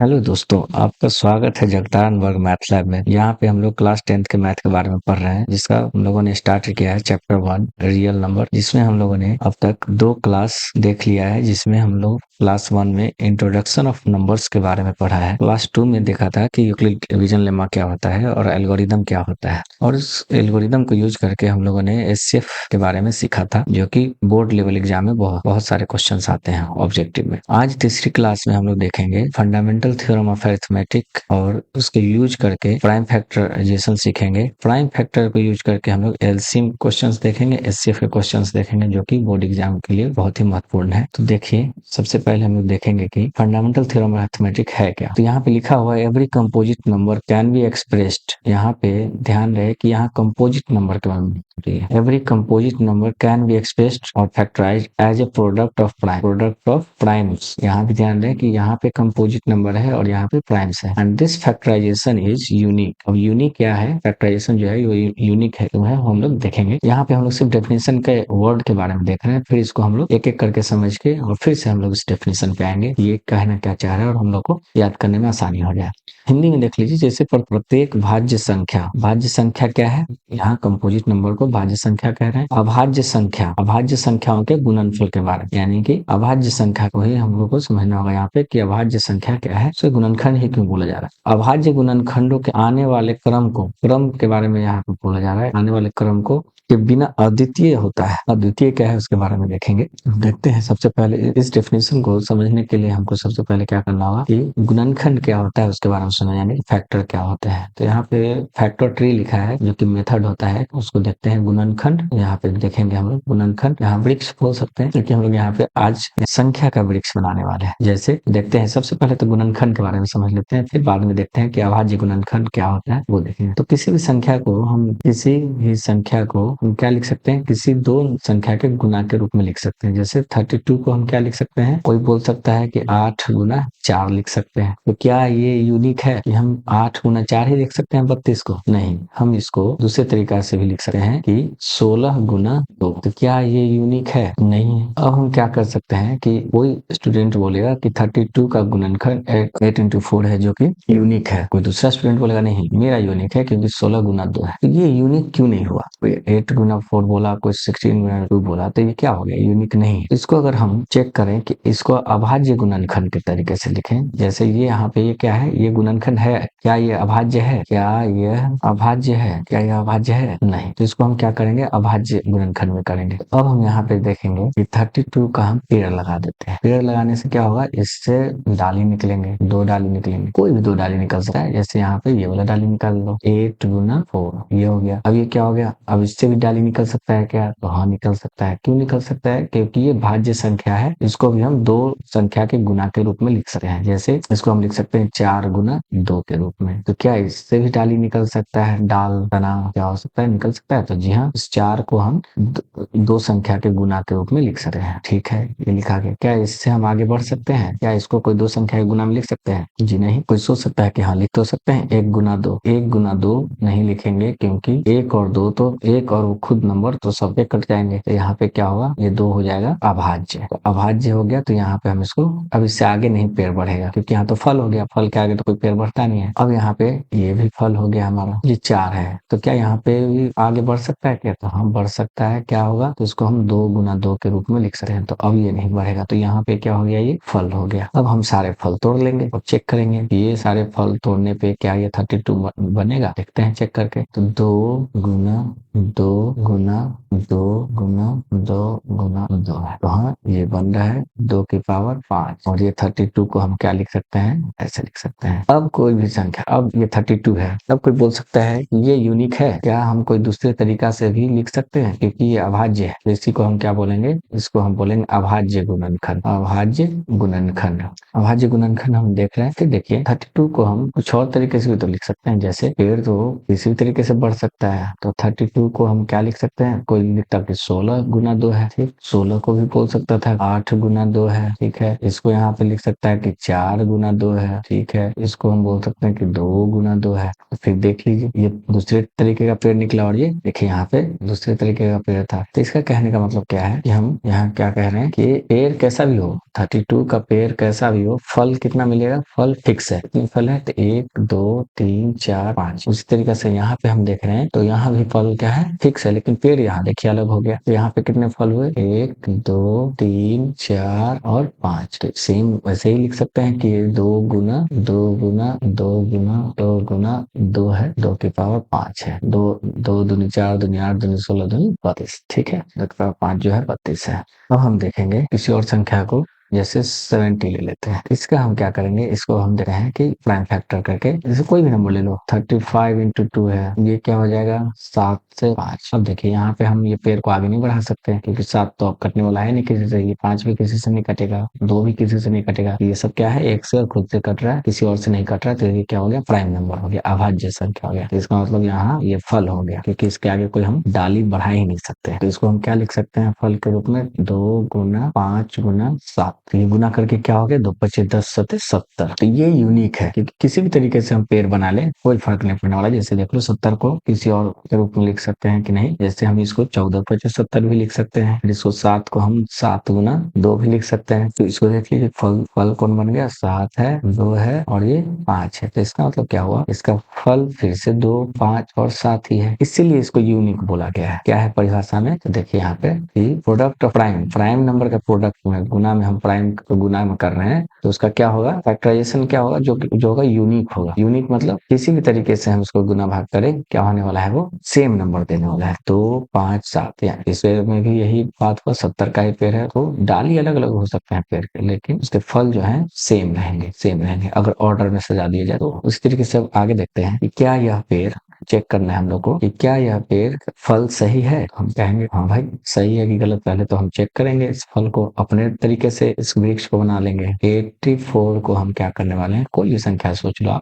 Hello दोस्तों, आपका स्वागत है जगतारन वर्ग मैथ लैब में। यहाँ पे हम लोग क्लास 10th के मैथ के बारे में पढ़ रहे हैं, जिसका हम लोगों ने स्टार्ट किया है चैप्टर 1 रियल नंबर, जिसमें हम लोगों ने अब तक 2 क्लास देख लिया है। जिसमें हम लोग क्लास 1 में इंट्रोडक्शन ऑफ नंबर्स के बारे में पढ़ा है। क्लास 2 में देखा था कि यूक्लिड डिवीजन लेमा क्या होता है और एल्गोरिदम क्या होता है, और इस एल्गोरिदम को यूज करके हम लोगों ने एचसीएफ के बारे में सीखा था, जो कि बोर्ड लेवल एग्जाम में बहुत सारे क्वेश्चन आते हैं ऑब्जेक्टिव में। आज तीसरी क्लास में हम लोग देखेंगे फंडामेंटल थ्योरम ऑफ अरिथमेटिक, और उसके यूज करके प्राइम फैक्टराइजेशन सीखेंगे। प्राइम फैक्टर को यूज करके हम लोग एलसीएम क्वेश्चंस देखेंगे, एचसीएफ के क्वेश्चंस देखेंगे, जो कि बोर्ड एग्जाम के लिए बहुत ही महत्वपूर्ण है। तो देखिए, सबसे पहले हम लोग देखेंगे कि फंडामेंटल थ्योरम ऑफ अरिथमेटिक है क्या। तो यहाँ पे लिखा हुआ है every composite number can be expressed. यहाँ पे ध्यान रहे कि यहाँ कंपोजिट नंबर के बारे में every composite number can be expressed or factorised as a product of primes. यहाँ भी ध्यान रहे कि यहाँ पे कंपोजिट नंबर है और यहाँ पे प्राइम्स है, and this factorisation is unique. अब यूनिक क्या है, फैक्टराइजेशन जो है वो यूनिक है, तो है हम लोग देखेंगे। यहाँ पे हम लोग सिर्फ डेफिनेशन के वर्ड के बारे में देख रहे हैं, फिर इसको हम लोग एक एक करके समझ के और फिर से हम लोग इस डेफिनेशन पे आएंगे, ये कहना क्या चाह रहा है और हम लोग को याद करने में आसानी हो जाए। हिंदी में देख लीजिए, जैसे प्रत्येक भाज्य संख्या क्या है, यहाँ कंपोजिट नंबर को भाज्य संख्या कह रहे हैं। अभाज्य संख्याओं के गुणनफल के बारे में, यानी कि अभाज्य संख्या को ही हम लोग को समझना होगा यहाँ पे कि अभाज्य संख्या क्या है, उसे गुणनखंड ही क्यों बोला जा रहा है। अभाज्य गुणनखंडों के आने वाले क्रम के बारे में यहाँ पे बोला जा रहा है। आने वाले क्रम को के बिना अद्वितीय होता है। अद्वितीय क्या है उसके बारे में देखेंगे। देखते हैं, सबसे पहले इस डेफिनेशन को समझने के लिए हमको सबसे पहले क्या करना होगा कि गुणनखंड क्या होता है उसके बारे में समझना, यानी फैक्टर क्या होते हैं। तो यहाँ पे फैक्टर ट्री लिखा है, जो कि मेथड होता है, उसको देखते हैं। गुणनखंड यहाँ पे देखेंगे हम लोग। गुणनखंड यहाँ वृक्ष बोल सकते हैं, क्योंकि हम लोग यहाँ पे आज संख्या का वृक्ष बनाने वाले हैं। जैसे देखते हैं, सबसे पहले तो गुणनखंड के बारे में समझ लेते हैं, फिर बाद में देखते हैं कि अभाज्य गुणनखंड क्या होता है, वो देखेंगे। तो किसी भी संख्या को हम क्या लिख सकते हैं, किसी दो संख्या के गुना के रूप में लिख सकते हैं। जैसे 32 को हम क्या लिख सकते हैं, कोई बोल सकता है कि 8 गुना 4 लिख सकते हैं। तो क्या ये यूनिक है कि हम 8 गुना 4 ही लिख सकते हैं 32 को? नहीं, हम इसको दूसरे तरीका से भी लिख सकते हैं कि 16 गुना 2। तो क्या ये यूनिक है? नहीं है। अब हम क्या कर सकते हैं कि कोई स्टूडेंट बोलेगा कि 32 का गुणनखंड 8 into 4 है, जो कि यूनिक है। कोई दूसरा स्टूडेंट बोलेगा नहीं, मेरा यूनिक है क्योंकि 16 गुना 2 है। तो ये यूनिक क्यों नहीं हुआ? कोई 8 गुना 4 बोला, कोई 16 गुना 2 बोला, तो ये क्या हो गया? यूनिक नहीं। इसको अगर हम चेक करें कि इसको अभाज्य गुणनखंड के तरीके से लिखें, जैसे ये यहाँ पे ये क्या है, ये गुणनखंड है, क्या ये अभाज्य है? क्या ये अभाज्य है? क्या ये अभाज्य है? नहीं। तो इसको हम क्या करेंगे, अभाज्य गुणनखंड में करेंगे। अब हम यहाँ पे देखेंगे कि 32 का हम पेड़ लगा देते हैं। पेड़ लगाने से क्या होगा, इससे डाली निकलेंगे, 2 डाली निकलेंगे, कोई भी 2 डाली निकल सकता है। जैसे यहाँ पे ये वाला डाली निकाल लो, 8 गुना 4, ये हो गया। अब ये क्या हो गया, अब इससे भी डाली निकल सकता है क्या? तो हाँ, निकल सकता है। क्यों निकल सकता है? क्योंकि ये भाज्य संख्या है, इसको भी हम 2 संख्या के गुना के रूप में लिख सकते हैं। जैसे इसको हम लिख सकते हैं 4 गुना 2 के रूप में। तो क्या इससे भी डाली निकल सकता है? डाल तना क्या हो सकता है, निकल सकता है। तो जी हाँ, इस 4 को हम 2 संख्या के गुना के रूप में लिख सकते हैं। ठीक है, ये लिखा गया। क्या इससे हम आगे बढ़ सकते हैं? क्या इसको कोई 2 संख्या के गुना में लिख सकते हैं? जी नहीं। कोई सोच सकता है कि हाँ, लिख तो सकते हैं। 1 गुना 2, 1 गुना 2 नहीं लिखेंगे, क्योंकि 1 और 2 तो 1 और वो खुद नंबर तो सबके कट जाएंगे। तो यहाँ पे क्या होगा, ये 2 हो जाएगा अभाज्य। तो अभाज्य हो गया, तो यहाँ पे हम इसको, अब इससे आगे नहीं पेड़ बढ़ेगा, क्योंकि यहाँ तो फल हो गया, फल के आगे तो कोई पेड़ बढ़ता नहीं है। अब यहाँ पे ये भी फल हो गया हमारा, ये 4 है। तो क्या यहाँ पे भी आगे बढ़ सकता है क्या? तो हम बढ़ सकता है। क्या होगा, तो इसको हम 2 गुना 2 के रूप में लिख सकते हैं। तो अब ये नहीं बढ़ेगा, तो यहाँ पे क्या हो गया, ये फल हो गया। अब हम सारे फल तोड़ लेंगे और चेक करेंगे कि ये सारे फल तोड़ने पे क्या ये 32 बनेगा। देखते हैं चेक करके। तो 2 गुना 2 गुना 2 गुना 2 गुना 2 है। तो हाँ, ये बन रहा है 2 की पावर 5। और ये 32 को हम क्या लिख सकते हैं, ऐसे लिख सकते हैं। अब कोई भी संख्या, अब ये 32 है, अब कोई बोल सकता है कि ये यूनिक है क्या? हम कोई दूसरे तरीका से भी लिख सकते हैं, क्योंकि ये अभाज्य है। तो इसी को हम क्या बोलेंगे, इसको हम बोलेंगे अभाज्य गुणनखंड। अभाज्य गुणनखंड, अभाज्य गुणनखंड हम देख रहे हैं। फिर देखिए 32 को हम कुछ और तरीके से भी तो लिख सकते हैं। जैसे पेड़ तो किसी भी तरीके से बढ़ सकता है, तो 32 को हम हम क्या लिख सकते हैं, कोई लिखता कि 16 गुना 2 है, ठीक, 16 को भी बोल सकता था 8 गुना 2 है, ठीक है। इसको यहाँ पे लिख सकता है कि 4 गुना 2 है, ठीक है। इसको हम बोल सकते हैं कि 2 गुना 2 है। तो फिर देख लीजिए ये दूसरे तरीके का पेड़ निकला, और ये देखिए यहाँ पे दूसरे तरीके का पेड़ था। तो इसका कहने का मतलब क्या है कि हम यहाँ क्या कह रहे हैं कि पेड़ कैसा भी हो, 32 का पेड़ कैसा भी हो, फल कितना मिलेगा, फल फिक्स है। कितने फल है, तो 1 2 3 4 5। उसी तरीके से यहाँ पे हम देख रहे हैं तो यहाँ भी फल क्या है, फिक्स है, लेकिन पेड़ यहाँ देखिए अलग हो गया। तो यहाँ पे कितने फल हुए, 1 2 3 4 और 5। तो सेम वैसे ही लिख सकते हैं कि 2 गुना 2 गुना 2 गुना 2 गुना 2 है, 2 की पावर 5 है। 2 दूनी 4 दूनी 8 दूनी 16 दूनी 32, ठीक है। 2 की पावर 5 जो है 32 है। अब हम देखेंगे किसी और संख्या को, जैसे 70 ले लेते हैं। इसका हम क्या करेंगे, इसको हम दे रहे हैं कि प्राइम फैक्टर करके, जैसे कोई भी नंबर ले लो, 35 इंटू 2 है, ये क्या हो जाएगा 7 से 5। अब देखिए यहाँ पे हम ये पेड़ को आगे नहीं बढ़ा सकते हैं, क्योंकि 7 तो अब कटने वाला है नहीं किसी से, ये 5 भी किसी से नहीं कटेगा, 2 भी किसी से नहीं कटेगा। ये सब क्या है, एक से और खुद से कट रहा है, किसी और से नहीं कट रहा है। तो ये क्या हो गया, प्राइम नंबर हो गया, अभाज्य संख्या हो गया। तो इसका मतलब यहाँ ये फल हो गया, क्योंकि इसके आगे कोई हम डाली बढ़ा ही नहीं सकते। तो इसको हम क्या लिख सकते हैं फल के रूप में, 2 गुना 5 गुना 7। ये गुना करके क्या हो गया, 2 25 10 7 70। तो ये यूनिक है, क्योंकि किसी भी तरीके से हम पेड़ बना ले कोई फर्क नहीं पड़ने वाला। जैसे देख लो 70 को किसी और के रूप में लिख सकते हैं कि नहीं, जैसे हम इसको 14 25 70 भी लिख सकते हैं। इसको 7 को हम 7 गुना 2 भी लिख सकते हैं। तो इसको देख लीजिए, फल कौन बन गया, 7 है, 2 है और ये 5 है। तो इसका मतलब क्या हुआ, इसका फल फिर से 2 5 और 7 ही है, इसीलिए इसको यूनिक बोला गया है। क्या है परिभाषा में, तो देखिए यहाँ पे प्रोडक्ट ऑफ प्राइम नंबर का प्रोडक्ट में गुना में हम प्राइम को गुना में कर रहे हैं, तो उसका क्या होगा, फैक्टराइजेशन क्या होगा, जो होगा यूनिक होगा। यूनिक मतलब किसी भी तरीके से हम उसको गुना भाग करें, क्या होने वाला है, वो सेम नंबर देने वाला है। 2 5 7, या इस पेड़ में भी यही बात हुआ, 70 का ही पेड़ है, तो डाली अलग अलग हो सकते हैं पेड़ के, लेकिन उसके फल जो है सेम रहेंगे अगर ऑर्डर में सजा दिए जाए। तो उस तरीके से आगे देखते हैं कि क्या यह पेड़, चेक करना है हम लोग को कि क्या यह पेड़ फल सही है। हम कहेंगे हाँ भाई सही है कि गलत, पहले तो हम चेक करेंगे इस फल को, अपने तरीके से इस वृक्ष को बना लेंगे। 84 को हम क्या करने वाले हैं, कोई भी संख्या सोच लो आप,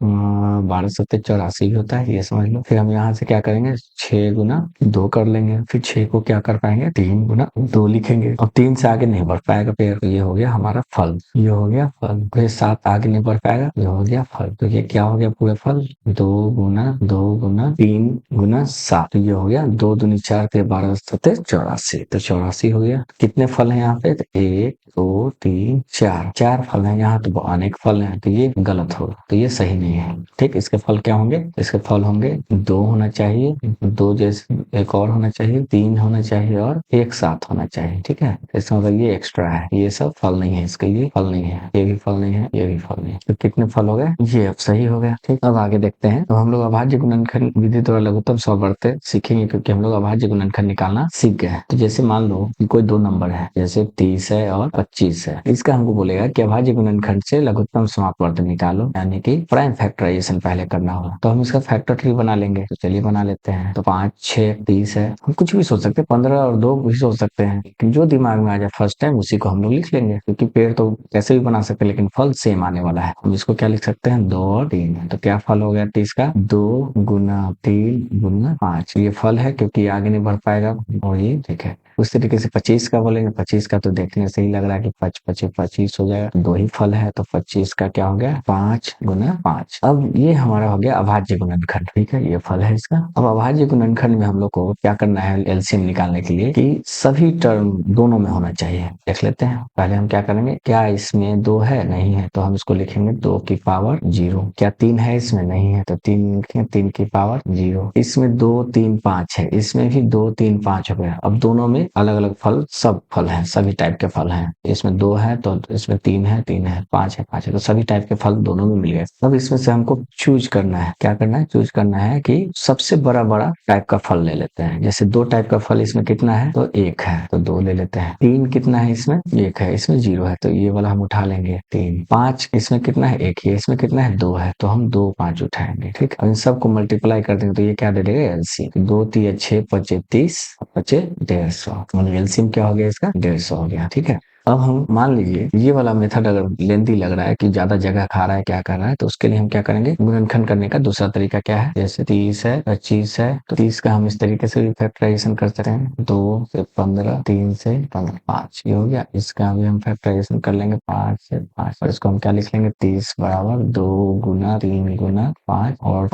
12 सत्ते 84 भी होता है, ये समझ लो। फिर हम यहाँ से क्या करेंगे, 6 गुना 2 कर लेंगे, फिर 6 को क्या कर पाएंगे, 3 गुना 2 लिखेंगे। और 3 से आगे नहीं बढ़ पाएगा पेड़, तो ये हो गया हमारा फल, ये हो गया फल। फिर 7 आगे नहीं बढ़ पाएगा, ये हो गया फल। तो ये क्या हो गया पूरे फल, 2 गुना 2 गुना 3 गुना 7। तो ये हो गया 2 दूनी 4 के 12 सत्ते 84। तो 84 हो गया। कितने फल हैं यहाँ पे, तो 1 2 3 4 फल हैं यहाँ, तो अनेक फल हैं, तो ये गलत होगा, तो ये सही नहीं है। ठीक, इसके फल क्या होंगे, इसके फल होंगे 2 होना चाहिए, 2 जैसे एक और होना चाहिए, 3 होना चाहिए और एक साथ होना चाहिए। ठीक है, इसका मतलब ये एक्स्ट्रा है, ये सब फल नहीं है, इसके ये फल नहीं है, ये भी फल नहीं है, ये भी फल नहीं है। तो कितने फल हो गए, ये अब सही हो गया। ठीक, अब आगे देखते हैं। तो हम लोग अभाज्य गुणनखंड विधि द्वारा लघुत्तम सौवर्ते सीखेंगे, क्योंकि हम लोग अभाज्य गुणनखंड निकालना सीख गए हैं। तो जैसे मान लो कि कोई 2 नंबर है, जैसे 30 है और 25 है, इसका हमको बोलेगा कि अभाज्य गुणनखंड से लघुत्तम समापवर्त निकालो, यानी कि प्राइम फैक्टराइजेशन पहले करना होगा। तो हम इसका फैक्टर ट्री बना लेंगे, तो चलिए बना लेते हैं। तो 5 6 30 है, हम कुछ भी सोच सकते हैं, 15 और 2 भी सोच सकते हैं, लेकिन जो दिमाग में आ जाए फर्स्ट टाइम उसी को हम लोग लिख लेंगे, क्योंकि पेड़ तो कैसे भी बना सकते हैं, लेकिन फल सेम आने वाला है। हम इसको क्या लिख सकते हैं, 2 और 3। तो क्या फल हो गया 30 का, 2 गुना 3 गुना 5। ये फल है, क्योंकि आगे नहीं बढ़ पाएगा, और ये ठीक है। उस तरीके से 25 का बोलेंगे, 25 का तो देखने से ही लग रहा है कि 25 हो जाएगा, 2 ही फल है, तो 25 का क्या हो गया, 5 गुना 5। अब ये हमारा हो गया अभाज्य गुणनखंड। ठीक है, ये फल है इसका। अब अभाज्य गुणनखंड में हम लोग को क्या करना है एलसीएम निकालने के लिए, कि सभी टर्म दोनों में होना चाहिए। देख लेते हैं, पहले हम क्या करेंगे, क्या इसमें 2 है, नहीं है, तो हम इसको लिखेंगे 2 की पावर 0। क्या 3 है इसमें, नहीं है, तो 3 लिखेंगे 3 की पावर 0। इसमें 2 3 5 है, इसमें भी 2 3 5 हो गया। अब दोनों में अलग अलग फल, सब फल हैं, सभी टाइप के फल हैं। इसमें 2 है तो इसमें 3 है, 3 है, 5 है, 5 है, तो सभी टाइप के फल दोनों में मिल गए। अब इसमें से हमको चूज करना है, क्या करना है, चूज करना है कि सबसे बड़ा बड़ा टाइप का फल ले लेते हैं। जैसे 2 टाइप का फल इसमें कितना है, तो 1 है, तो 2 ले लेते हैं। 3 कितना है इसमें, 1 है, इसमें 0 है, तो ये वाला हम उठा लेंगे 3। 5 इसमें कितना है, 1 ही है, इसमें कितना है, 2 है, तो हम 2 5 उठाएंगे। ठीक, अब इन सबको मल्टीप्लाई कर देंगे तो ये क्या दे देगा, एलसीएम। 2 3 6 25 30 25 150, मतलब एलसीएम क्या हो गया इसका, 150 हो गया। ठीक है, अब हम मान लीजिए ये वाला मेथड अगर लेंथी लग रहा है कि ज्यादा जगह खा रहा है, क्या कर रहा है, तो उसके लिए हम क्या करेंगे, गुणनखंड करने का दूसरा तरीका क्या है, जैसे 30 है 25 है तो 30 का हम इस तरीके से भी फैक्टराइजेशन कर सकते हैं, 2 से 15, 3 से 15, 5 ये हो गया। इसका भी हम फैक्टराइजेशन कर लेंगे 5 से 5 और इसको हम क्या लिख लेंगे, 30 बराबर 2 गुना 3 गुना 5 और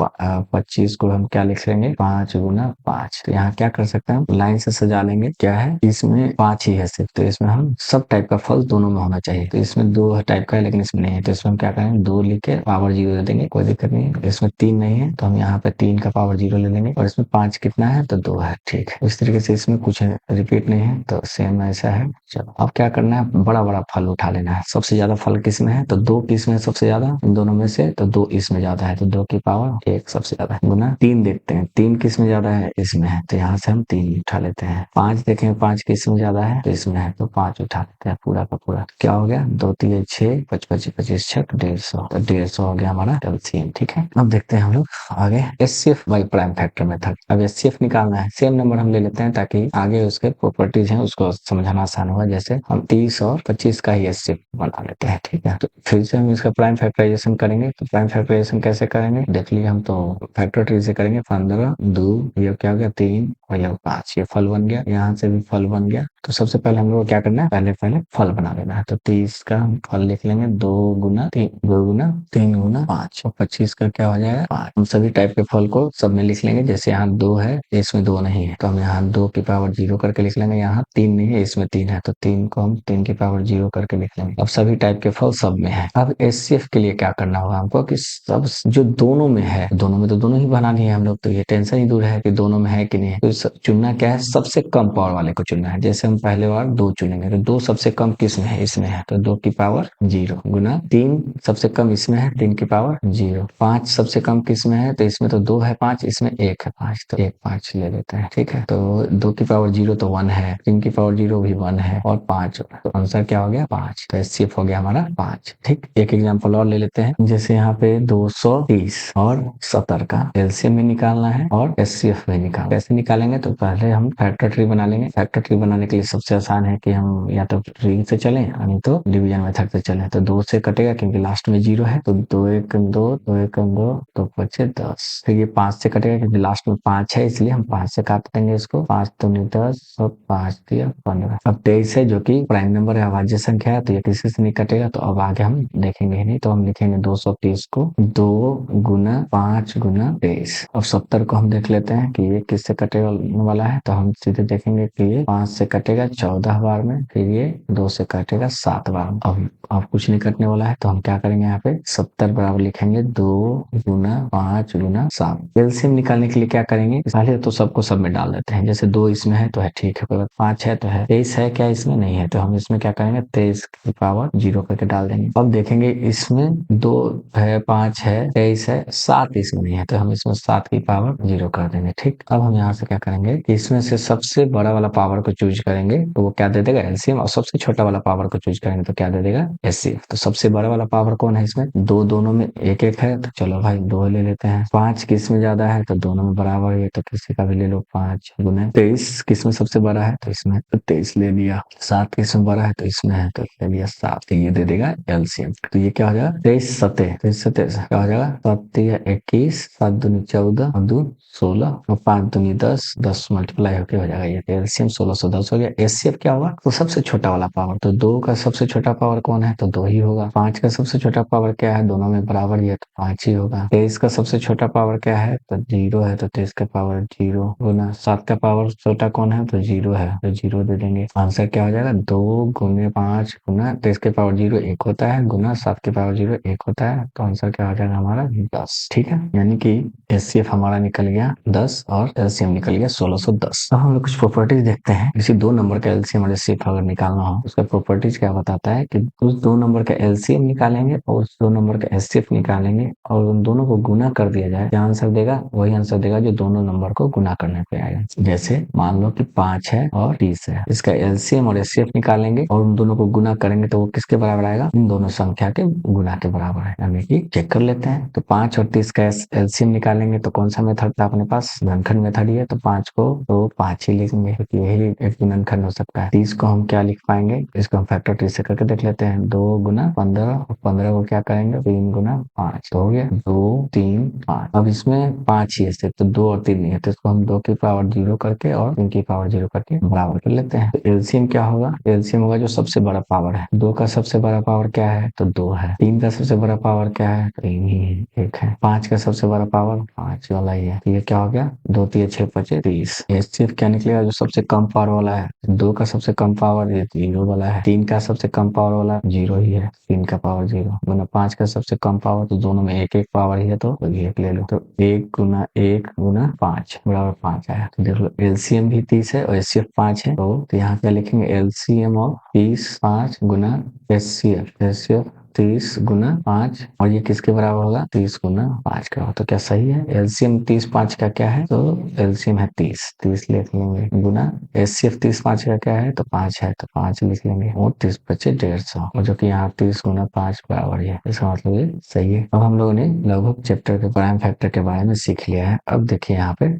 25 को हम क्या लिख लेंगे, 5 गुना 5। तो यहाँ क्या कर सकते हैं हम, लाइन से सजा लेंगे, क्या है इसमें 5 ही है सिर्फ, तो इसमें हम सब टाइप का फल दोनों में होना चाहिए, तो इसमें 2 टाइप का है लेकिन इसमें नहीं है, तो इसमें हम क्या करेंगे, 2 लिख के पावर 0 दे देंगे, कोई दिक्कत नहीं है। इसमें 3 नहीं है तो हम यहाँ पे 3 का पावर 0 ले लेंगे और इसमें 5 कितना है, तो 2 है, ठीक है। इस तरीके से इसमें कुछ रिपीट नहीं है तो सेम ऐसा है। चलो अब क्या करना है, बड़ा बड़ा फल उठा लेना है। सबसे ज्यादा फल किस में है, तो 2 किस में है सबसे ज्यादा, इन दोनों में से, तो 2 इसमें ज्यादा है तो 2 की पावर 1 सबसे ज्यादा है, गुना 3 देखते हैं 3 किस में ज्यादा है, इसमें है, तो यहाँ से हम 3 उठा लेते हैं। 5 देखें 5 किस में ज्यादा है, तो इसमें है, तो 5 उठा लेते हैं पूरा का पूरा। क्या हो गया, 2 3 6 5 25 25 6 150, तो 150 हो गया हमारा एलसीएम, ठीक है। अब देखते हैं हम लोग आगे HCF by prime factor method. अब एचसीएफ निकालना है, सेम नंबर हम ले लेते हैं ताकि आगे उसके प्रॉपर्टीज हैं उसको समझाना आसान होगा। जैसे हम 30 और 25 का ही एचसीएफ बना लेते हैं, ठीक है। तो फिर से हम इसका प्राइम फैक्टराइजेशन करेंगे, तो प्राइम फैक्टराइजेशन कैसे करेंगे देख लिए हम, तो फैक्टर ट्री से करेंगे। 15 2 ये क्या हो गया 3 और ये 5, ये फल बन गया, यहाँ से भी फल बन गया। तो सबसे पहले हम लोग क्या करना है, पहले पहले फल बना लेना है। तो 30 का हम फल लिख लेंगे 2 गुना 3 2 गुना 3 गुना 5 और 25 का क्या हो जाएगा 5। हम सभी टाइप के फल को सब में लिख लेंगे। जैसे यहाँ 2 है इसमें 2 नहीं है तो हम यहाँ 2 की पावर 0 करके लिख लेंगे। यहाँ 3 नहीं है इसमें 3 है तो 3 को हम 3 की पावर 0 करके लिख लेंगे। अब सभी टाइप के फल सब में है। अब एचसीएफ के लिए क्या करना होगा हमको कि सब जो दोनों में है, दोनों में तो दोनों ही बनानी है हम लोग, तो ये टेंशन ही दूर है कि दोनों में है कि नहीं है। तो चुनना क्या है, सबसे कम पावर वाले को चुनना है। जैसे हम पहले बार 2 चुनेंगे तो 2 सबसे कम किस में है, इसमें है, तो 2 की पावर 0 गुना 3 सबसे कम इसमें है 3 की पावर 0। 5 सबसे कम किस में है, तो इसमें तो 2 है 5 इसमें 1 है 5 तो 1 5 ले लेते हैं, ठीक है। तो 2 की पावर 0 तो 1 है, 3 की पावर 0 भी 1 है और 5, तो आंसर क्या हो गया 5। तो एचसीएफ हो गया हमारा 5, ठीक। एक एग्जांपल और ले लेते हैं। जैसे यहाँ पे 230 और 70 का एलसीएम में निकालना है और एचसीएफ में निकालना। कैसे निकालेंगे, तो पहले हम फैक्टर ट्री बना लेंगे। फैक्टर ट्री बनाने के लिए सबसे आसान है कि हम या तो ट्री से चलें नहीं तो डिवीजन मेथड से चलें। तो 2 से कटेगा क्योंकि लास्ट में 0 है, तो 2 1 2 2 1 2 तो बचे 10। फिर ये 5 से कटेगा क्योंकि लास्ट में 5 है इसलिए हम 5 से काट देंगे इसको। 5 दूनी 10 और 5 दिया 15। अब 23 है जो कि प्राइम नंबर है, अभाज्य संख्या है, तो ये किसी से नहीं कटेगा। तो अब आगे हम देखेंगे ही नहीं, तो हम लिखेंगे 230 को 2 गुना 5 गुना 23। अब 70 को हम देख लेते हैं कि ये किससे कटेगा वाला है, तो हम सीधे देखेंगे कि ये 5 से कटेगा 14 बार में, फिर ये 2 से कटेगा 7 बार में। अब कुछ नहीं कटने वाला है तो हम क्या करेंगे, यहाँ पे 70 बराबर लिखेंगे 2 गुना 5 गुना 7। एलसीएम निकालने के लिए क्या करेंगे, पहले तो सबको सब में डाल देते हैं। जैसे 2 इसमें है तो है, ठीक है, 5 है तो है, 23 है क्या इसमें नहीं है, तो हम इसमें क्या करेंगे 23 की पावर 0 करके डाल देंगे। अब देखेंगे इसमें 2 है 5 है 23 है 7 इसमें नहीं है, तो हम इसमें 7 की पावर 0 कर देंगे, ठीक। अब हम यहाँ से क्या करेंगे, इसमें से सबसे बड़ा वाला पावर को चूज करेंगे तो वो क्या दे देगा एलसीएम, और सबसे छोटा वाला पावर को चूज करेंगे तो क्या दे देगा एचसीएफ। तो सबसे बड़ा वाला पावर कौन है इसमें, 2 दोनों में 1 1 है, तो चलो भाई 2 ले लेते हैं। 5 किस में ज्यादा है, तो दोनों में बराबर है, तो किसी का भी ले लो 5 गुना 23 किस में सबसे बड़ा है, तो इसमें तो 23 ले लिया। 7 किस में बड़ा है, तो इसमें है, तो ले लिया 7, तो ये दे देगा एलसीएम। तो ये क्या हो जाएगा 23 7 क्या हो जाएगा 7 21 7 दूनी 14 और 2 16 और 5 दूनी 10 10 मल्टीप्लाई होके हो जाएगा, ये एलसीएम 1610 हो गया। एचसीएफ क्या हुआ, तो सबसे छोटा वाला पावर, तो 2 का सबसे छोटा पावर कौन है, तो 2 ही होगा। 5 का सबसे छोटा पावर क्या है, दोनों में बराबर ही है तो 5 ही होगा। 23 का सबसे छोटा पावर क्या है, तो 0 है, तो 23 का पावर 0 गुना 7 का पावर छोटा कौन है, तो 0 है, तो 0 दे देंगे। आंसर क्या हो जाएगा 2 गुने 5 गुना 23 के पावर 0 1 होता है गुना 7 के पावर 0 1 होता है, तो आंसर क्या हो जाएगा हमारा 10, ठीक है। यानी कि एचसीएफ हमारा निकल गया 10 और एलसीएम निकल गया 1610। अब हम लोग कुछ प्रॉपर्टीज देखते हैं। किसी 2 नंबर का एलसीएम और एचसीएफ अगर निकालना हो, उसका प्रॉपर्टीज क्या बताता है कि उस 2 नंबर का एलसीएम निकालेंगे और उस 2 नंबर का एचसीएफ निकालेंगे और उन दोनों को गुना कर दिया जाए, क्या आंसर देगा, वही आंसर देगा जो दोनों नंबर को गुना करने पे आएगा। जैसे मान लो कि 5 है और 30 है, इसका एलसीएम और एचसीएफ निकालेंगे और उन दोनोों को गुना करेंगे तो वो किसके बराबर आएगा, इन दोनों संख्या के गुना के बराबर है। यानी कि चेक कर लेते हैं। तो 5 और 30 का एलसीएम निकालेंगे तो कौन सा मेथड था अपने पास, घनखंड मेथड ही है, तो 5 5 को तो 5 ही लिखेंगे क्योंकि यही एक गुणनखंड हो सकता है। 30 को हम क्या लिख पाएंगे, इसको हम फैक्टर 30 से करके देख लेते हैं। 2 गुना 15 और 15 को क्या करेंगे 3 गुना 5 तो हो गया 2 3 5। अब इसमें 5 ही है सिर्फ, तो 2 और 3 नहीं है, तो इसको हम 2 की पावर 0 करके और 3 की पावर 0 करके बराबर कर लेते हैं। तो एलसीएम क्या होगा, एलसीएम होगा जो सबसे बड़ा पावर है। 2 का सबसे बड़ा पावर क्या है तो 2 है। 3 का सबसे बड़ा पावर क्या है 3 ही है, 1 है। 5 का सबसे बड़ा पावर 5 वाला ही है। तो ये क्या हो गया 2 3 6 5 30। एचसीएफ क्या निकलेगा जो सबसे कम पावर वाला है। 2 का सबसे कम पावर ये 0 वाला है। 3 का सबसे कम पावर वाला 0 ही है, 3 का पावर 0। मतलब 5 का सबसे कम पावर, तो दोनों में एक एक पावर ही है, तो ये एक ले लो। तो 1 गुना 1 गुना 5 बराबर 5 आया। तो देख लो एलसीएम भी 30 है और एचसीएफ 5 है। तो यहाँ पे लिखेंगे LCM of 30 5 Guna HCF. HCF 30 गुना 5 और ये किसके बराबर होगा 30 गुना 5 का। तो क्या सही है, एलसीएम 30 5 का क्या है तो एलसीएम है 30 लिख लेंगे, गुना एचसीएफ 30 5 का क्या है तो 5 है, तो 5 लिख लेंगे और 30 बचे 150 और जो कि यहाँ 30 गुना 5 बराबर है। इसका मतलब ये सही है। अब हम लोगों ने लगभग चैप्टर के प्राइम फैक्टर के बारे में सीख लिया है। अब देखिए यहाँ पे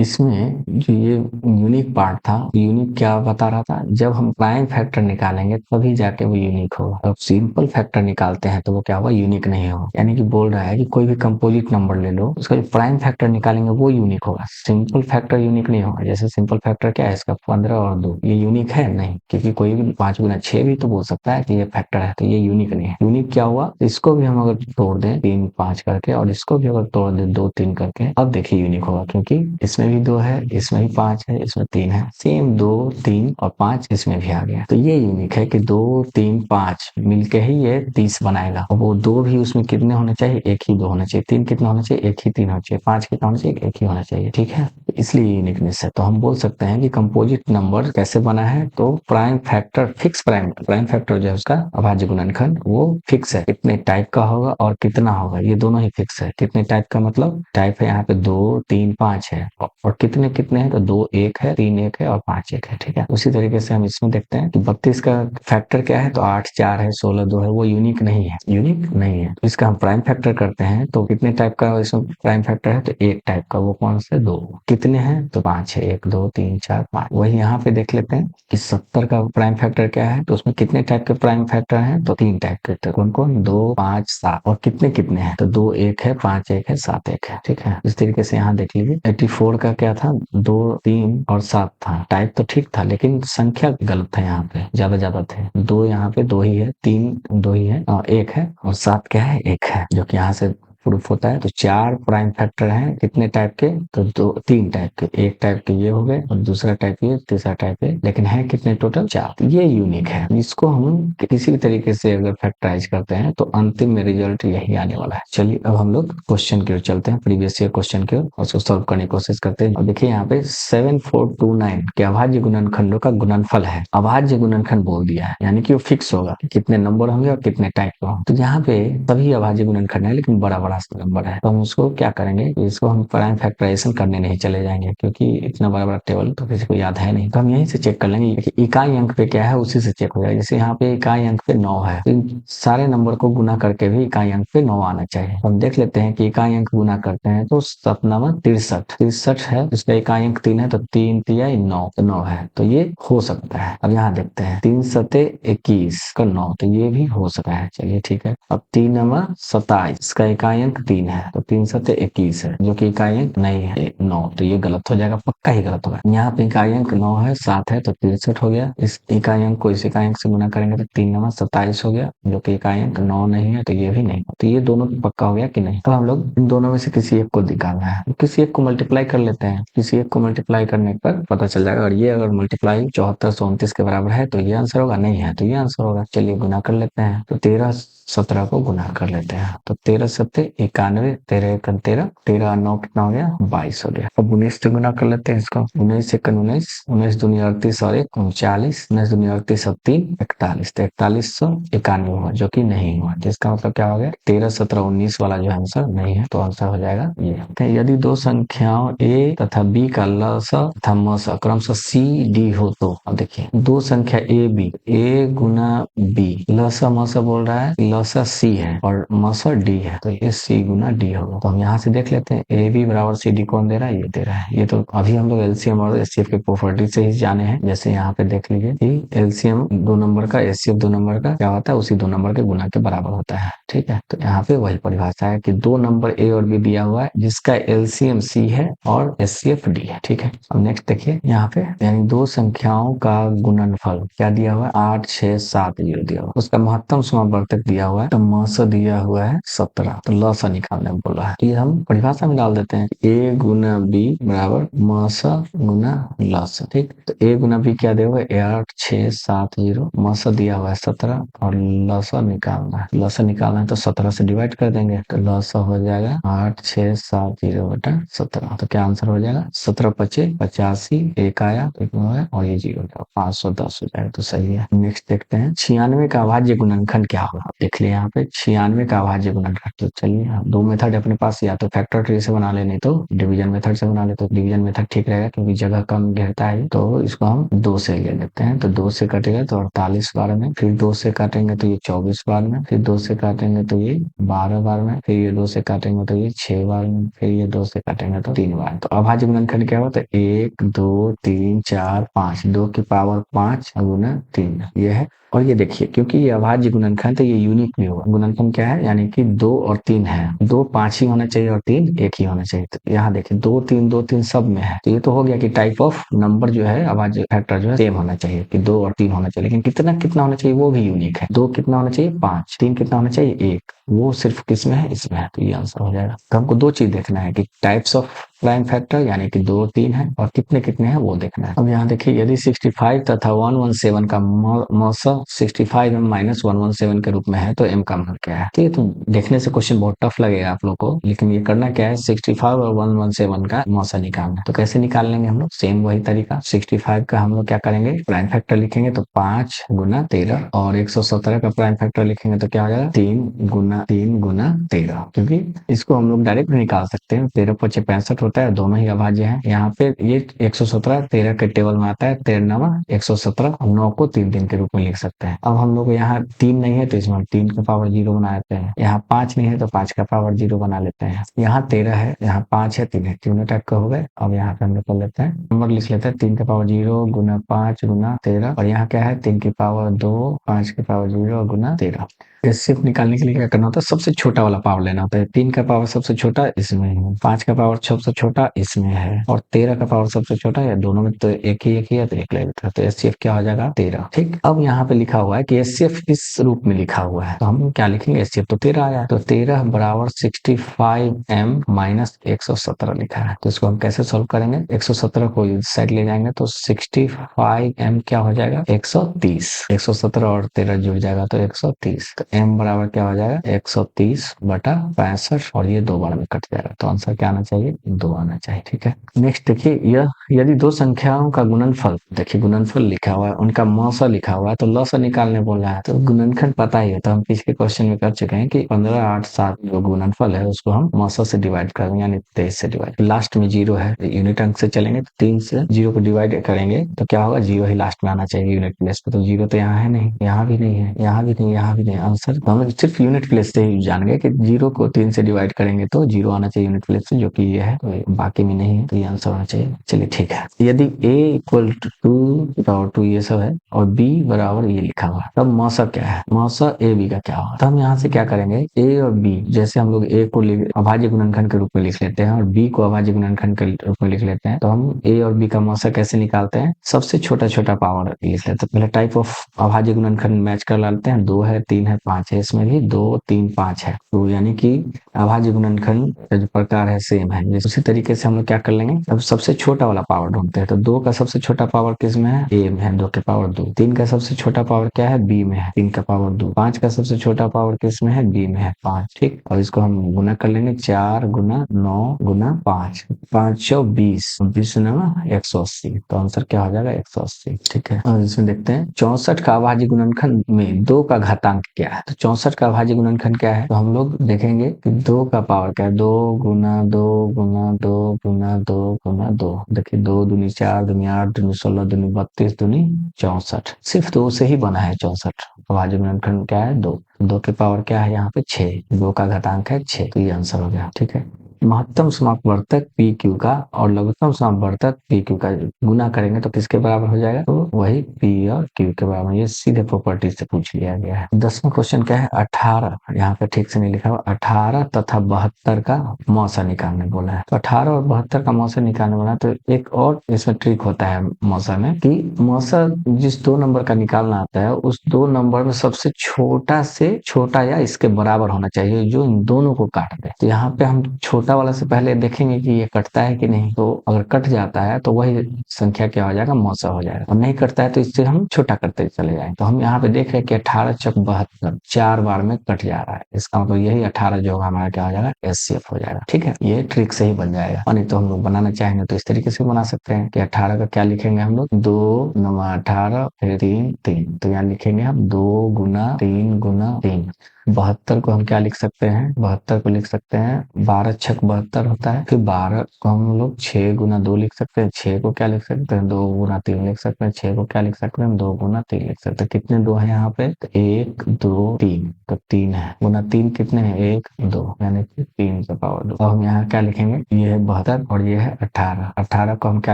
इसमें जो ये यूनिक पार्ट था, यूनिक क्या बता रहा था, जब हम प्राइम फैक्टर निकालेंगे तभी जाके वो यूनिक होगा। अब सिंपल फैक्टर निकालते हैं तो वो क्या होगा यूनिक नहीं होगा। यानी कि बोल रहा है कि कोई भी कंपोजिट नंबर ले लो, उसका जो प्राइम फैक्टर निकालेंगे वो यूनिक होगा, सिंपल फैक्टर यूनिक नहीं होगा। जैसे सिंपल फैक्टर क्या है इसका 15 और 2, ये यूनिक है नहीं, क्योंकि कोई भी 5 गुना 6 भी तो बोल सकता है कि ये फैक्टर है, तो ये यूनिक नहीं है। यूनिक क्या हुआ, इसको भी हम अगर तोड़ दें 3 5 करके और इसको भी अगर तोड़ दें 2 3 करके, अब देखिए यूनिक होगा, क्योंकि इसमें भी 2 है, इसमें भी 5 है, इसमें 3 है, सेम 2 3 और 5 इसमें भी आ गया। तो ये यूनिक है कि 2 3 5 मिलके ही ये 30 बनाएगा। और वो 2 भी उसमें कितने होने चाहिए, एक ही 2 होना चाहिए। 3 कितना होना चाहिए, एक ही 3 होना चाहिए। 5 कितना होना चाहिए, एक ही होना चाहिए। ठीक है, इसलिए यूनिकनेस है। तो हम बोल सकते हैं कि कंपोजिट नंबर कैसे बना है, तो prime factor fix, prime factor जो है उसका अभाज्य गुणनखंड वो फिक्स है, कितने टाइप का होगा और कितना होगा, ये दोनों ही फिक्स है। कितने टाइप का मतलब टाइप है यहाँ पे 2 3 5 है और कितने कितने हैं तो 2 1 है, 3 1 है और 5 1 है। ठीक है, उसी तरीके से हम इसमें देखते हैं कि 32 का फैक्टर क्या है तो 8 4 है, 16 2 है, वो यूनिक नहीं है, यूनिक नहीं है। तो इसका हम प्राइम फैक्टर करते हैं तो कितने टाइप का इसमें प्राइम फैक्टर है तो एक टाइप का, वो कौन से 2। कितने हैं तो 5 है, 1 2 3 4 5। वही यहाँ पे देख लेते हैं कि 70 का प्राइम फैक्टर क्या है, तो उसमें कितने टाइप के प्राइम फैक्टर हैं तो 3 टाइप के। तो कौन कौन 2 5 7 और कितने कितने हैं तो 2 1 है, 5 1 है, 7 1 है। ठीक है, इस तरीके से यहाँ देख लीजिए 84 का क्या था 2 3 और 7 था। टाइप तो ठीक था लेकिन संख्या गलत था, यहाँ पे ज्यादा थे। 2 यहाँ पे 2 ही है, 3 2 ही है, 1 है और 7 क्या है 1 है, जो कि यहाँ से प्रूफ होता है। तो 4 प्राइम फैक्टर हैं कितने टाइप के तो 2 3 टाइप के, एक टाइप के ये हो गए और दूसरा टाइप ये, तीसरा टाइप ये, लेकिन है कितने टोटल 4। ये यूनिक है। इसको हम किसी भी तरीके से अगर फैक्टराइज करते हैं तो अंतिम में रिजल्ट यही आने वाला है। चलिए अब हम लोग क्वेश्चन की ओर चलते हैं, प्रीवियस ईयर क्वेश्चन की ओर, और उसको सॉल्व करने की कोशिश करते हैं। और देखिए यहाँ पे 7429 के अभाज्य गुणनखंडों का गुणनफल है। अभाज्य गुणनखंड बोल दिया है यानी कि वो फिक्स होगा कि कितने नंबर होंगे और कितने टाइप का होंगे। तो यहाँ पे सभी अभाज्य गुणनखंड है लेकिन बड़ा नंबर है, तो हम उसको क्या करेंगे, इसको हम प्राइम फैक्टराइजेशन करने नहीं चले जाएंगे क्योंकि इतना बड़ा टेबल तो किसी को याद है नहीं। तो हम यहीं से चेक कर लेंगे कि इकाई अंक पे क्या है, उसी से चेक हो जाएगा। जैसे यहाँ पे इकाई अंक पे 9 है, तो इन सारे नंबर को गुना करके भी इकाई अंक पे 9 आना चाहिए। हम देख लेते हैं कि इकाई अंक गुना करते हैं तो 63 है, इसका इकाई अंक 3 है तो 3 तिया 9, तो 9 है, तो ये हो सकता है। अब यहाँ देखते हैं 3 सते 21 का 9, तो ये भी हो सकता है। चलिए ठीक है, अब 3 नंबर 27, इसका इकाई अंक 3 है तो 3 सते 21 है, जो कि इकाई अंक नहीं है 9, तो ये गलत हो जाएगा, पक्का ही गलत होगा। यहाँ पे इकाई अंक 9 है, 7 है तो 63 हो गया। इस इकाई अंक को इस इकाई अंक से गुना करेंगे तो 3 नंबर 27 हो गया, जो कि इकाई अंक 9 नहीं है, तो ये भी नहीं। तो ये दोनों पक्का हो गया कि नहीं। तो हम लोग इन दोनों में से किसी एक को निकालना है, किसी एक को मल्टीप्लाई कर लेते हैं। किसी एक को मल्टीप्लाई करने पर पता चल जाएगा, और ये अगर मल्टीप्लाई 7429 के बराबर है तो ये आंसर होगा, नहीं है तो ये आंसर होगा। चलिए गुना कर लेते हैं, तो 13 17 को गुना कर लेते हैं, तो 13 सत्ते 91, 13 1 13, 13 9 कितना हो गया 22 हो गया। अब 19 से गुना कर लेते हैं इसको, 19 1 19, 19 दूनी 38 और 1 39, 19 दूनी 38 और 3 41, तो 4191 हुआ, जो कि नहीं हुआ। जिसका मतलब क्या हो गया 13 17 19 वाला जो आंसर नहीं है, तो आंसर हो जाएगा ये। यदि दो संख्याओं a तथा b का लसा तथा मसा क्रमशः c d हो तो, अब देखिए दो संख्या a b, a Guna b, लसा मसा बोल रहा है लसा सी है और मसा डी है, तो ये सी गुना डी होगा। तो हम यहाँ से देख लेते हैं ए बी बराबर सी डी कौन दे रहा है, ये दे रहा है। ये तो अभी हम लोग एलसीएम और एचसीएफ के प्रॉपर्टी से ही जाने हैं। जैसे यहाँ पे देख लीजिए कि एलसीएम 2 नंबर का, एचसीएफ 2 नंबर का क्या होता है, उसी 2 नंबर के गुना के बराबर होता है। ठीक है, तो यहाँ पे वही परिभाषा है कि 2 नंबर ए और बी दिया हुआ है जिसका एलसीएम सी है और एचसीएफ डी है। ठीक है, अब नेक्स्ट देखिए यहाँ पे, यानी दो संख्याओं का गुणनफल क्या दिया हुआ है, 8 6 7 0 दिया हुआ है। उसका महत्तम समावर्तक दिया हुआ है, तो मस दिया हुआ है 17, तो लस निकालने बोला है। ये हम परिभाषा में डाल देते हैं, ए गुना बी बराबर मस गुना लस। ठीक, तो ए गुना बी क्या दिया हुआ है, 8 6 7 0, मस दिया हुआ है 17 और लस निकालना है। लस निकालना है तो 17 से डिवाइड कर देंगे, तो लस हो जाएगा 8 6 7 0 बटा 17। तो क्या आंसर हो जाएगा, 17 पचे 85, एक आया तो एक है और ये 0 का 510 हो जाएगा, तो सही है। नेक्स्ट देखते हैं 96 का अभाज्य गुणनखंड क्या होगा। देख लिया यहाँ पे 96 का अभाज्य गुणनखंड। तो चलिए दो मेथड अपने पास, या तो फैक्टर ट्री से बना ले, नहीं तो डिवीजन मेथड से बना ले। तो डिवीजन मेथड ठीक रहेगा क्योंकि जगह कम घेरता है, तो इसको हम 2 से ले लेते हैं। तो 2 से कटेगा तो 48 बार में, फिर 2 से काटेंगे तो ये 24 बार में, फिर 2 से काटेंगे तो ये 12 बार में, फिर ये 2 से काटेंगे तो ये 6 बार में, फिर ये 2 से काटेंगे तो 3 बार। तो अभाज्य गुणनखंड क्या होता है, 1 2 3 4 5, 2 की पावर 5 गुना 3 ये है। और ये देखिए क्योंकि ये अभाज्य गुणनखंड तो ये यूनिक भी होगा। गुणनखंड क्या है, यानी कि 2 और 3 है, 2 5 ही होना चाहिए और 3 1 ही होना चाहिए। तो यहाँ देखिए 2 3 सब में है, तो ये तो हो गया कि टाइप ऑफ नंबर जो है अभाज्य फैक्टर जो है सेम होना चाहिए कि 2 और 3 होना चाहिए, लेकिन कितना कितना होना चाहिए वो भी यूनिक है। 2 कितना होना चाहिए 5, 3 कितना होना चाहिए 1, वो सिर्फ किस में है, इसमें है। तो ये आंसर हो जाएगा। तो हमको 2 चीज देखना है कि टाइप्स ऑफ प्राइम फैक्टर यानी कि 2 3 है और कितने कितने हैं वो देखना है। अब यहाँ देखिए यदि 65 तथा 117 का मौसा 65 m माइनस 117 के रूप में है तो m का मान क्या है। तो ये तो देखने से क्वेश्चन बहुत टफ लगेगा आप लोग को, लेकिन ये करना क्या है, 65 और 117 का मौसा निकालना है। तो कैसे निकाल लेंगे हम लोग, सेम वही तरीका। 65 का हम लोग क्या करेंगे, प्राइम फैक्टर लिखेंगे तो 5 गुना 13, और 117 का प्राइम फैक्टर लिखेंगे तो क्या हो जाएगा 3 गुना 13, क्योंकि इसको हम लोग डायरेक्ट निकाल सकते हैं। 13 पचे 65 होता है, दोनों ही अभाज्य हैं। यहाँ पे ये 117 13 के टेबल में आता है, 13 117, 9 को 3 3 के रूप में लिख सकते हैं। अब हम लोग यहाँ 3 नहीं है तो इसमें हम 3 का पावर 0 बना लेते हैं। यहाँ 5 नहीं है तो 5 का पावर 0 बना लेते हैं। यहाँ 13 है, यहाँ 5 है, 3 है, तीनों टाइप का हो गए। अब यहाँ पे हम लोग कर लेते हैं, नंबर लिख लेते हैं 3 का पावर 0 गुना 5 गुना 13, और यहाँ क्या है 3 की पावर 2 5 की पावर 0 गुना 13। एचसीएफ निकालने के लिए क्या करना होता है, सबसे छोटा वाला पावर लेना होता है। 3 का पावर सबसे छोटा इसमें है, 5 का पावर सबसे छोटा इसमें है, और 13 का पावर सबसे छोटा है। दोनों में तो एक ही है तो एक ले लेते हैं। तो एचसीएफ क्या हो जाएगा 13। ठीक, अब यहाँ पे लिखा हुआ है कि एचसीएफ इस रूप में लिखा हुआ है, तो हम क्या लिखेंगे, एचसीएफ तो 13 आया, तो 13 बराबर 65m माइनस 117 लिखा है। तो इसको हम कैसे सोल्व करेंगे, 117 को इस साइड ले जाएंगे तो 65m क्या हो जाएगा 130, 117 और 13 जुड़ जाएगा तो 130। तो m बराबर क्या हो जाएगा 130 बटा 65, और ये 2 बार में कट जाएगा। तो आंसर क्या आना चाहिए, 2 आना चाहिए। ठीक है, नेक्स्ट देखिए, यह यदि दो संख्याओं का गुणनफल, देखिए गुणनफल लिखा हुआ है, उनका मौसा लिखा हुआ है, तो लौसा निकालने बोल रहा है। तो गुणनखंड पता ही है, तो हम पिछले क्वेश्चन में कर चुके हैं कि 15 8 7 जो गुणनफल है उसको हम मौसा से डिवाइड करेंगे, यानी 23 से डिवाइड। लास्ट में 0 है, यूनिट अंक से चलेंगे तो 3 से 0 को डिवाइड करेंगे तो क्या होगा, 0 ही लास्ट में आना चाहिए यूनिट प्लेस पे। तो 0 तो यहाँ है नहीं, यहाँ भी नहीं है, यहाँ भी नहीं, यहाँ भी नहीं। आंसर तो हम सिर्फ यूनिट प्लेस से ही जान गए कि 0 को 3 से डिवाइड करेंगे तो 0 आना चाहिए यूनिट प्लेस से, जो कि ये है, तो बाकी में नहीं है, तो ये आंसर होना चाहिए। चलिए ठीक है, यदि a इक्वल टू 2 ये सब है और b बराबर ये लिखा हुआ है, तब मौसा क्या है, मौसा a b का क्या होगा। तो हम यहाँ से क्या करेंगे, a और b, जैसे हम लोग a को अभाज्य गुणनखंड के रूप में लिख लेते हैं और b को अभाज्य गुणनखंड के रूप में लिख लेते हैं, तो हम a और b का मौसा कैसे निकालते हैं, सबसे छोटा छोटा पावर लिख लेते हैं। तो पहले टाइप ऑफ अभाज्य गुणनखंड मैच कर लेते हैं, 2 है 3 है 5 है, इसमें भी 2 3 5 है, तो यानी कि अभाज्य गुणनखंड का जो प्रकार है सेम है। उसी तरीके से हम लोग क्या कर लेंगे, अब सबसे छोटा वाला पावर ढूंढते हैं। तो 2 का सबसे छोटा पावर किस में है, a में है, 2 के पावर 2। 3 का सबसे छोटा पावर क्या है, b में है, 3 का पावर 2। 5 का सबसे छोटा पावर किस में है, b में है, 5। ठीक, और इसको हम गुना कर लेंगे, 4 गुना 9 गुना 5, 5 20, 20 180। तो आंसर क्या हो जाएगा 180। ठीक है, और इसमें देखते हैं 64 का अभाज्य गुणनखंड में 2 का घातांक क्या है। तो 64 का अभाज्य गुणनखंड क्या है? तो हम लोग देखेंगे कि 2 का पावर क्या है, 2 गुना 2 गुना 2 गुना 2 गुना 2। देखिए 2 दूनी 4 दूनी 8 दूनी 16 दूनी 32 दूनी 64। सिर्फ 2 से ही बना है 64। अभाज्य गुणनखंड क्या है? 2। 2 के पावर क्या है यहाँ पे? 6। 2 का घातांक है 6, तो ये आंसर हो गया। ठीक है, महत्तम समापवर्तक पी क्यू का और लघुत्तम समापवर्तक पी क्यू का गुना करेंगे तो किसके बराबर हो जाएगा? तो वही पी और क्यू के बराबर। ये सीधे प्रॉपर्टी से पूछ लिया गया है। 10वां क्वेश्चन क्या है? 18, यहाँ पे ठीक से नहीं लिखा हुआ, 18 तथा 72 का मौसा निकालने बोला है। तो 18 और 72 का मौसा निकालने बोला है, तो एक और इसमें ट्रिक होता है मौसा में कि मौसा जिस 2 नंबर का निकालना आता है उस 2 नंबर में सबसे छोटा से छोटा या इसके बराबर होना चाहिए जो इन दोनों को काट दे। तो यहाँ पे हम छोटा वाला से पहले देखेंगे कि ये कटता है कि नहीं। तो अगर कट जाता है तो वही संख्या क्या हो जाएगा? मौसा हो जाएगा। और नहीं कटता है तो इससे हम छोटा करते चले जाएंगे। तो हम यहाँ पे देख रहे हैं कि 18 चक 72 4 बार में कट जा रहा है। इसका मतलब यही 18 जो हमारा क्या हो जाएगा? एचसीएफ हो जाएगा। ठीक है, ये ट्रिक से ही बन जाएगा। और नहीं तो हम लोग बनाना चाहेंगे तो इस तरीके से बना सकते हैं कि 18 का क्या लिखेंगे हम लोग? 2 9 18 फिर 3 3। तो यहाँ लिखेंगे हम 2 गुना 3 गुना 3। 72 को हम क्या लिख सकते हैं? 72 को लिख सकते हैं 12 छक 72 होता है। फिर 12 को हम लोग 6 गुना 2 लिख सकते हैं। 6 को क्या लिख सकते हैं? 2 गुना 3 लिख सकते हैं। 6 को क्या लिख सकते हैं? 2 गुना 3 लिख सकते हैं। कितने 2 है यहाँ पे? तो 1 2 3, तो 3 है। गुना 3 कितने हैं? 1 2, यानी कि 3 का पावर 2। तो हम यहाँ क्या लिखेंगे? ये है 72 और ये है 18। 18 को हम क्या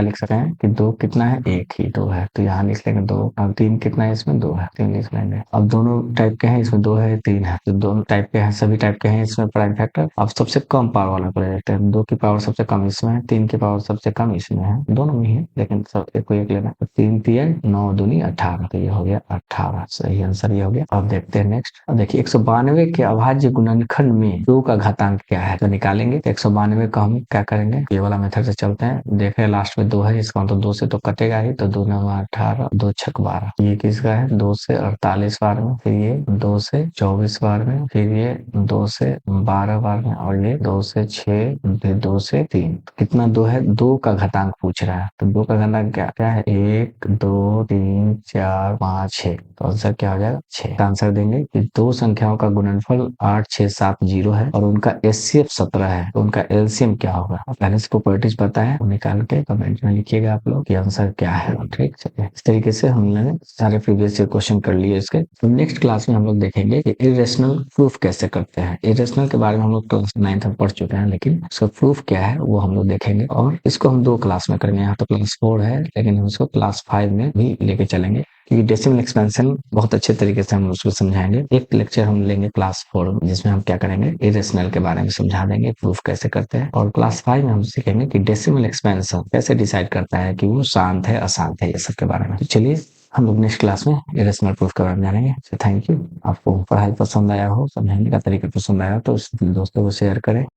लिख सकते हैं कि 2 कितना है? 1 ही 2 है, तो यहाँ लिख लेंगे 2। अब 3 कितना है? इसमें 2 है, 3 लिख लेंगे। अब दोनों टाइप के हैं, इसमें 2 है 3 है, तो दोनों टाइप के हैं, सभी टाइप के हैं इसमें प्राइम फैक्टर। अब सबसे कम पावर वाला को ले लेते हैं। 2 की पावर सबसे कम इसमें है, 3 की पावर सबसे कम इसमें है, दोनों में ही है लेकिन सब एक को एक लेना। 3 तिया 9 दूनी 18, तो ये हो गया 18। सही आंसर ये हो गया। अब देखते हैं नेक्स्ट। अब देखिए 192 के अभाज्य गुणनखंड में 2 का घातांक क्या है? तो निकालेंगे। 192 का हम क्या करेंगे? ये वाला मेथड से चलते हैं। देख रहे हैं लास्ट में 2 है, इसका मतलब 2 से तो कटेगा ही, तो 2 9 18 2 छक 12। ये किसका है? 2 से 48 बार में, फिर ये 2 से 24 बार में, फिर ये 2 से 12 बार में, और ये 2 से 6, फिर 2 से 3। कितना 2 है? 2 का घातांक पूछ रहा है, तो 2 का घातांक क्या क्या है? 1 2 3 4 5 6। तो आंसर क्या हो जाएगा? 6 का आंसर देंगे कि 2 संख्याओं का गुणनफल 8 6 7 0 है और उनका एचसीएफ 17 है, तो उनका एलसीएम क्या होगा? पहले से प्रॉपर्टीज पता है, वो निकाल के कमेंट में लिखिएगा आप लोग कि आंसर क्या है। ठीक है, इस तरीके से हमने सारे प्रीवियस ईयर क्वेश्चन कर लिए इसके। तो नेक्स्ट क्लास में हम लोग देखेंगे कि इरेशनल प्रूफ कैसे करते हैं। इरेशनल के बारे में हम लोग क्लास 9th में पढ़ चुके हैं, लेकिन उसका प्रूफ क्या है वो हम लोग देखेंगे, और इसको हम 2 क्लास में करेंगे। यहाँ तो क्लास 4 है, लेकिन हम इसको क्लास 5 में भी लेके चलेंगे, क्योंकि डेसिमल एक्सपेंशन बहुत अच्छे तरीके से हम उसको समझाएंगे। एक लेक्चर हम लेंगे क्लास 4 में, जिसमें हम क्या करेंगे? इरेशनल के बारे में समझा देंगे, प्रूफ कैसे करते हैं। और क्लास 5 में हम सीखेंगे कि डेसिमल एक्सपेंशन कैसे डिसाइड करता है कि वो शांत है अशांत है, ये सब के बारे में। तो चलिए हम लोग नेक्स्ट क्लास में इरेशनल प्रूफ के बारे में जानेंगे। Thank you. आपको पढ़ाई पसंद आया हो, समझाने का तरीका पसंद आया हो तो दोस्तों को शेयर करें।